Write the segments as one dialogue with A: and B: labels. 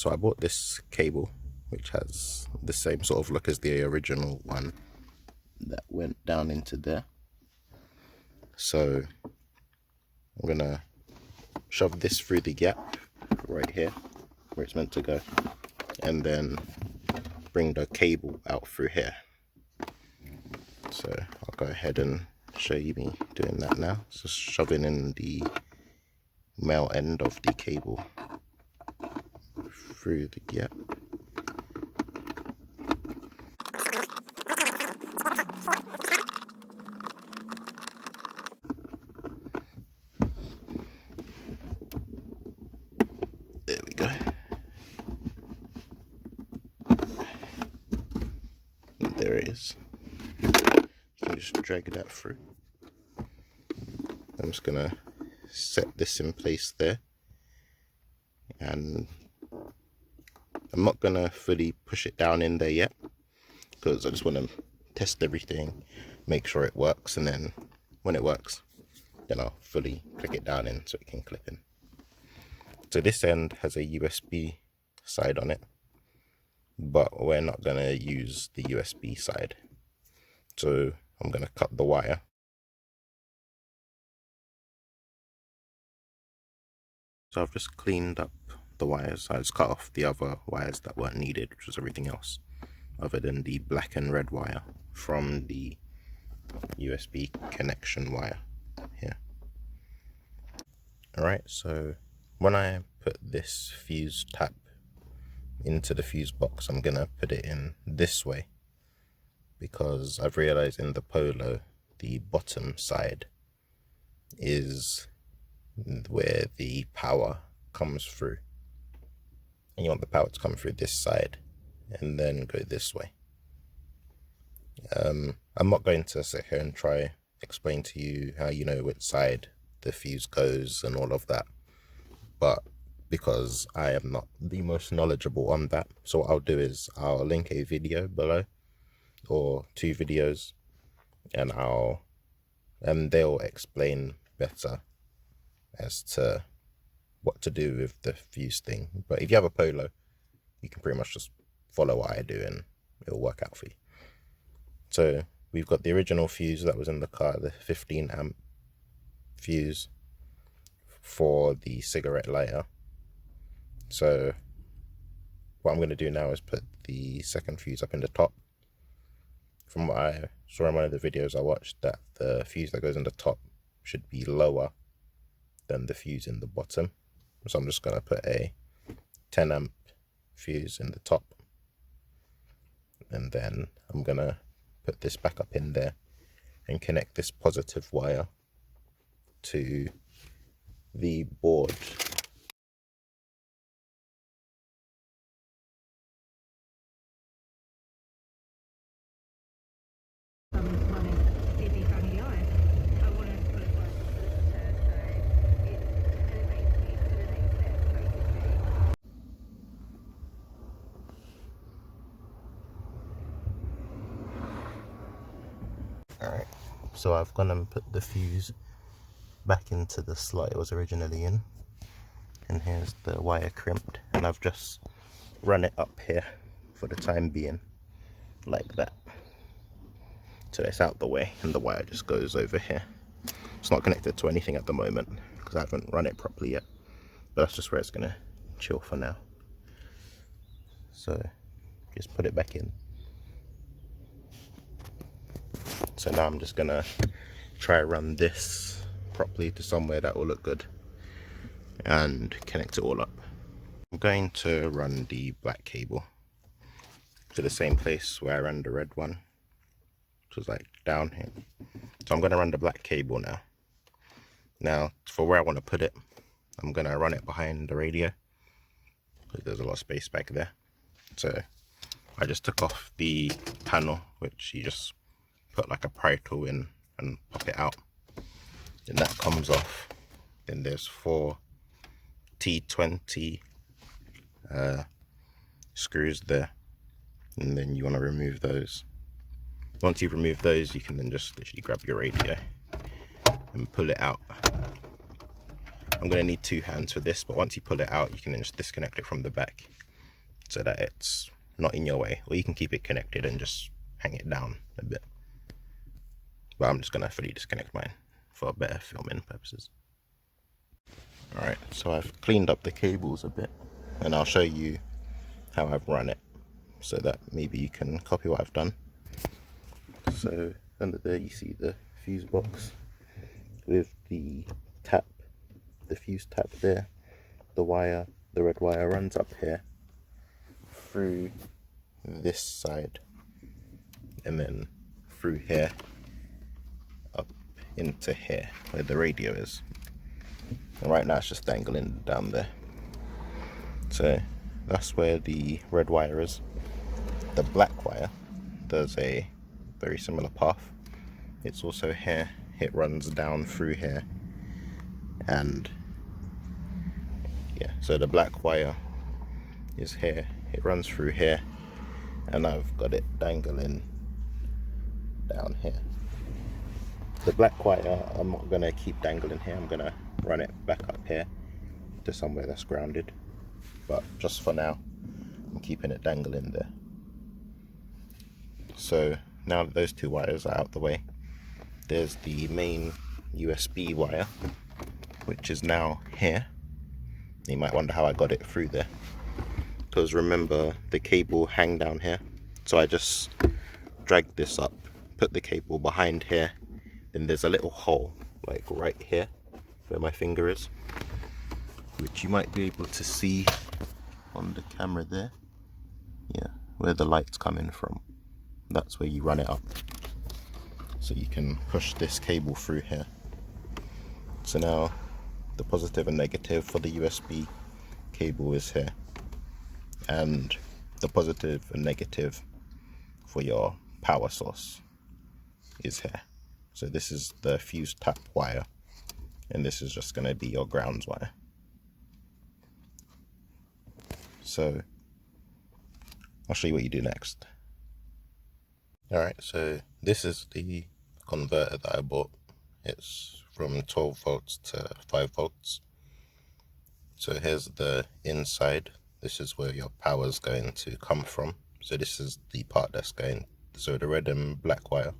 A: So I bought this cable which has the same sort of look as the original one that went down into there. So I'm gonna shove this through the gap right here where it's meant to go, and then bring the cable out through here. So I'll go ahead and show you me doing that now. So shoving in the male end of the cable through the gap. There we go. And there it is. You can just drag that through. I'm just gonna set this in place there, and I'm not gonna fully push it down in there yet because I just want to test everything, make sure it works, and then when it works, then I'll fully click it down in so it can clip in. So this end has a USB side on it, but we're not gonna use the USB side. So I'm gonna cut the wire. So I've just cleaned up the wires. I just cut off the other wires that weren't needed, which was everything else other than the black and red wire from the USB connection wire here. Alright, so when I put this fuse tap into the fuse box, I'm gonna put it in this way because I've realized in the Polo the bottom side is where the power comes through, and you want the power to come through this side and then go this way. I'm not going to sit here and try explain to you how you know which side the fuse goes and all of that, but because I am not the most knowledgeable on that, so what I'll do is I'll link a video below or 2 videos, and they'll explain better as to what to do with the fuse thing. But if you have a Polo, you can pretty much just follow what I do and it'll work out for you. So we've got the original fuse that was in the car, the 15 amp fuse for the cigarette lighter. So what I'm going to do now is put the second fuse up in the top. From what I saw in one of the videos I watched, that the fuse that goes in the top should be lower than the fuse in the bottom. So I'm just going to put a 10 amp fuse in the top, and then I'm going to put this back up in there and connect this positive wire to the board. Alright, so I've gone and put the fuse back into the slot it was originally in, and here's the wire crimped, and I've just run it up here for the time being like that, so it's out the way and the wire just goes over here. It's not connected to anything at the moment because I haven't run it properly yet, but that's just where it's gonna chill for now. So just put it back in. So now I'm just gonna try run this properly to somewhere that will look good and connect it all up. I'm going to run the black cable to the same place where I ran the red one, which was like down here. So I'm gonna run the black cable now. Now for where I want to put it, I'm gonna run it behind the radio because there's a lot of space back there. So I just took off the panel, which you just put like a pry tool in and pop it out, then that comes off. Then there's 4 T20 screws there, and then you want to remove those. Once you've removed those, you can then just literally grab your radio and pull it out. I'm going to need 2 hands for this, but once you pull it out, you can then just disconnect it from the back so that it's not in your way, or you can keep it connected and just hang it down a bit. But I'm just gonna fully disconnect mine for better filming purposes. Alright, so I've cleaned up the cables a bit, and I'll show you how I've run it, so that maybe you can copy what I've done. So under there you see the fuse box with the tap, the fuse tap there. The wire, the red wire, runs up here through this side and then through here up into here where the radio is. And right now it's just dangling down there. So that's where the red wire is. The black wire does a very similar path. It's also here. It runs down through here, and yeah, so the black wire is here. It runs through here, and I've got it dangling down here. The black wire I'm not gonna keep dangling here. I'm gonna run it back up here to somewhere that's grounded, but just for now I'm keeping it dangling there. So now that those two wires are out the way, there's the main USB wire, which is now here. You might wonder how I got it through there, because remember the cable hang down here, so I just dragged this up, put the cable behind here, then there's a little hole like right here where my finger is, which you might be able to see on the camera there. Yeah, where the light's coming from, that's where you run it up, so you can push this cable through here. So now the positive and negative for the USB cable is here, and the positive and negative for your power source is here. So this is the fuse tap wire, and this is just going to be your grounds wire. So I'll show you what you do next. Alright, so this is the converter that I bought. It's from 12 volts to 5 volts. So here's the inside. This is where your power is going to come from. So this is the part that's going, so the red and black wire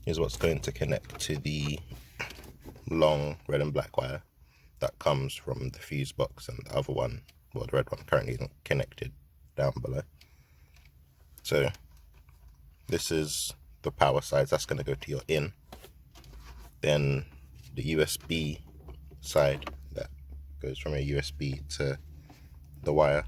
A: is what's going to connect to the long red and black wire that comes from the fuse box, and the other one, well, the red one currently isn't connected, down below. So this is the power side, that's going to go to your in. Then the USB side that goes from a USB to the wire,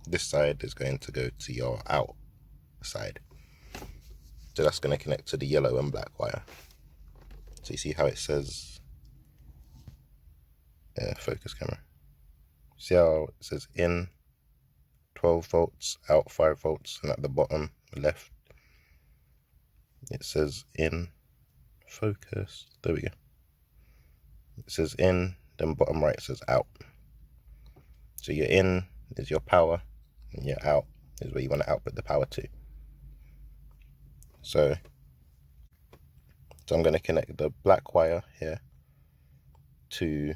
A: this side is going to go to your out side. So that's going to connect to the yellow and black wire. So you see how it says, focus camera. See how it says in 12 volts, out 5 volts, and at the bottom left it says in, focus, there we go. It says in, then bottom right says out. So your in is your power, and your out is where you want to output the power to. So I'm going to connect the black wire here to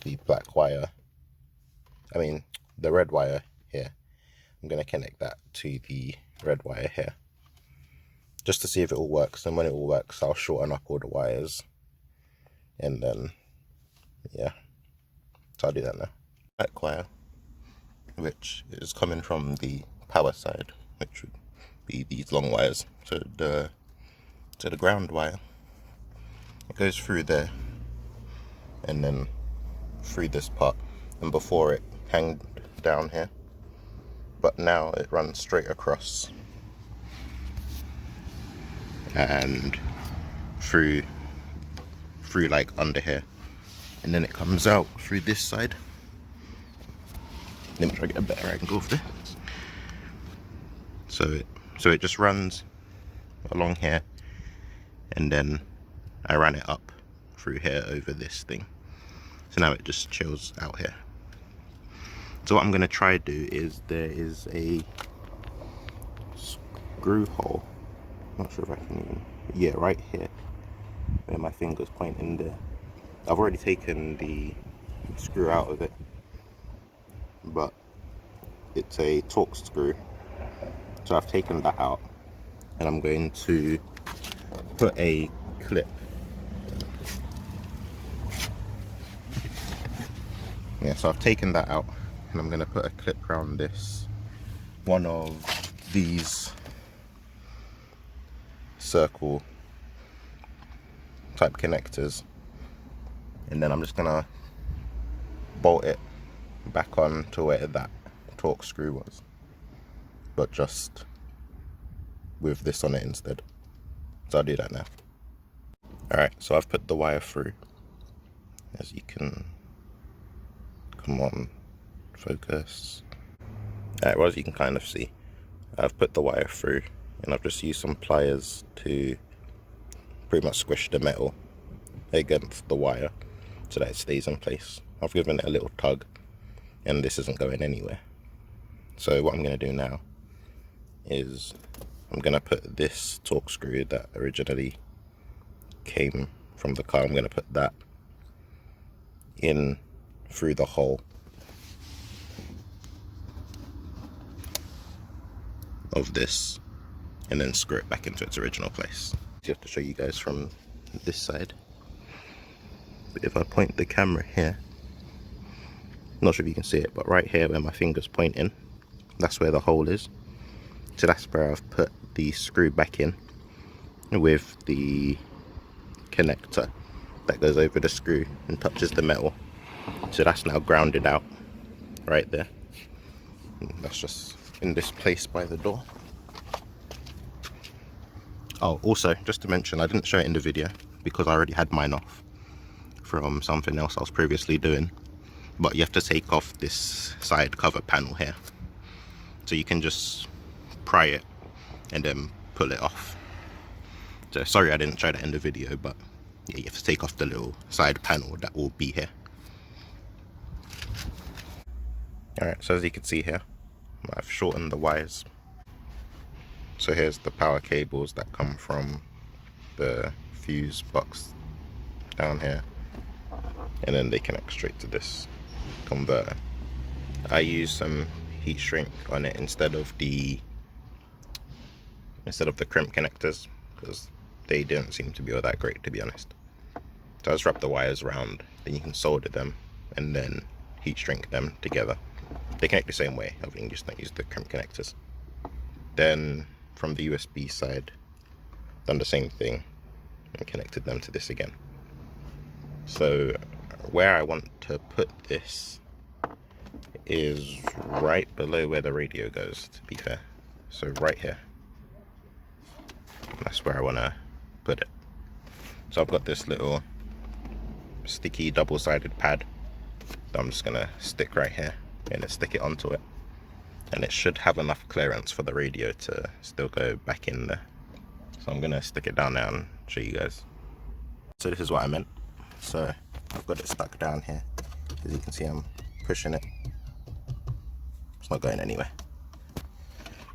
A: the black wire, the red wire here. I'm going to connect that to the red wire here, just to see if it all works. And when it all works, I'll shorten up all the wires, and then yeah, so I'll do that now. Black wire, which is coming from the power side, which would be these long wires. So the ground wire, it goes through there and then through this part, and before it hanged down here, but now it runs straight across and through like under here, and then it comes out through this side. Let me try to get a better angle of this. So it just runs along here, and then I ran it up through here over this thing. So now it just chills out here. So what I'm going to try to do is, there is a screw hole, not sure if I can even, yeah, right here where my finger's pointing there. I've already taken the screw out of it, but it's a torque screw. So I've taken that out and I'm going to put a clip. Yeah, so I've taken that out and I'm going to put a clip around this, one of these circle type connectors, and then I'm just going to bolt it back on to where that torque screw was, but just with this on it instead. So I'll do that now. Alright, so I've put the wire through, as you can, come on, focus. Alright, well, as you can kind of see, I've put the wire through and I've just used some pliers to pretty much squish the metal against the wire so that it stays in place. I've given it a little tug and this isn't going anywhere. So what I'm going to do now is I'm going to put this torque screw that originally came from the car, I'm going to put that in through the hole of this and then screw it back into its original place. So I have to show you guys from this side. But if I point the camera here, I'm not sure if you can see it, but right here where my finger's pointing, that's where the hole is. So that's where I've put the screw back in with the connector that goes over the screw and touches the metal. So that's now grounded out right there. And that's just in this place by the door. Oh, also, just to mention, I didn't show it in the video because I already had mine off from something else I was previously doing. But you have to take off this side cover panel here. So you can just pry it and then pull it off. So sorry I didn't show that in the video, but yeah, you have to take off the little side panel that will be here. Alright, so as you can see here, I've shortened the wires. So here's the power cables that come from the fuse box down here, and then they connect straight to this converter. I use some heat shrink on it instead of the crimp connectors because they didn't seem to be all that great, to be honest. So I just wrap the wires around, then you can solder them and then heat shrink them together. They connect the same way, I think, just don't use the crimp connectors. Then from the USB side, done the same thing and connected them to this again. So where I want to put this is right below where the radio goes, to be fair. So right here, that's where I want to put it. So I've got this little sticky double-sided pad that I'm just going to stick right here and then stick it onto it, and it should have enough clearance for the radio to still go back in there. So I'm going to stick it down there and show you guys. So this is what I meant. So I've got it stuck down here. As you can see, I'm pushing it. It's not going anywhere.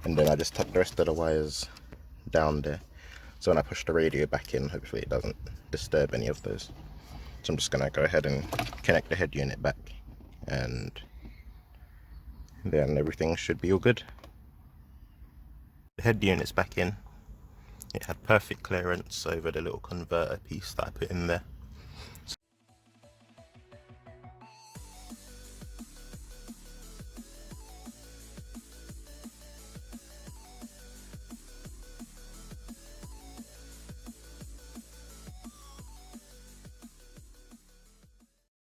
A: And then I just tuck the rest of the wires down there. So when I push the radio back in, hopefully it doesn't disturb any of those. So I'm just going to go ahead and connect the head unit back, and then everything should be all good. The head unit's back in. It had perfect clearance over the little converter piece that I put in there.